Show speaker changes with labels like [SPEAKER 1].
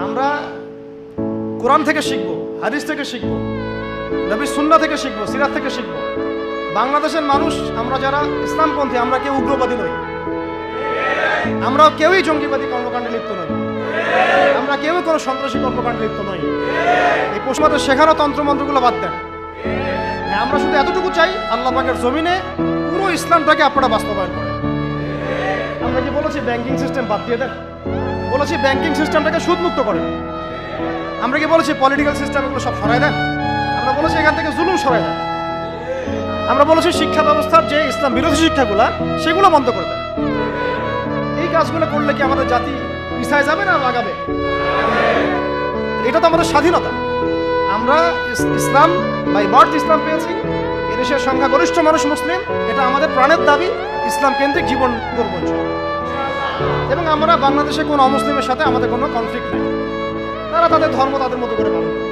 [SPEAKER 1] আমরা কোরআন থেকে শিখবো, হাদিস থেকে শিখবো, নবীর সুন্নাহ থেকে শিখবো, সিরাত থেকে শিখবো। বাংলাদেশের মানুষ আমরা যারা ইসলামপন্থী, আমরা কেউ উগ্রবাদী নই, আমরা কেউই জঙ্গিবাদী কর্মকাণ্ডে লিপ্ত নই, আমরা কেউই কোনো সন্ত্রাসী কর্মকাণ্ডে লিপ্ত নই। এই পশ্চিমাদের শেখানো তন্ত্রমন্ত্রগুলো বাদ দেন। হ্যাঁ, আমরা শুধু এতটুকু চাই, আল্লাহ পাকের জমিনে পুরো ইসলামটাকে আপনারা বাস্তবায়ন করেন। আমরা কি বলেছি ব্যাংকিং সিস্টেম বাদ দিয়ে দেন? বলেছি ব্যাংকিং সিস্টেমটাকে সুদমুক্ত করেন। আমরা কি বলেছি পলিটিক্যাল সিস্টেমগুলো সব সরাই দেন? আমরা বলেছি এখান থেকে জুলুম সরাই দেন। আমরা বলেছি শিক্ষা ব্যবস্থার যে ইসলাম বিরোধী শিক্ষাগুলো সেগুলো বন্ধ করে দেন। এই কাজগুলো করলে কি আমাদের জাতি পিছায় যাবে না লাগাবে? এটা তো আমাদের স্বাধীনতা। আমরা ইসলাম বাই বার্থ ইসলাম পেয়েছি, এদেশের সংখ্যাগরিষ্ঠ মানুষ মুসলিম, এটা আমাদের প্রাণের দাবি। ইসলাম কেন্দ্রিক জীবন করব এবং আমরা বাংলাদেশে কোনো অমুসলিমের সাথে আমাদের কোনো কনফ্লিক্ট নেই। তারা তাদের ধর্ম তাদের মতো করে পালন করে।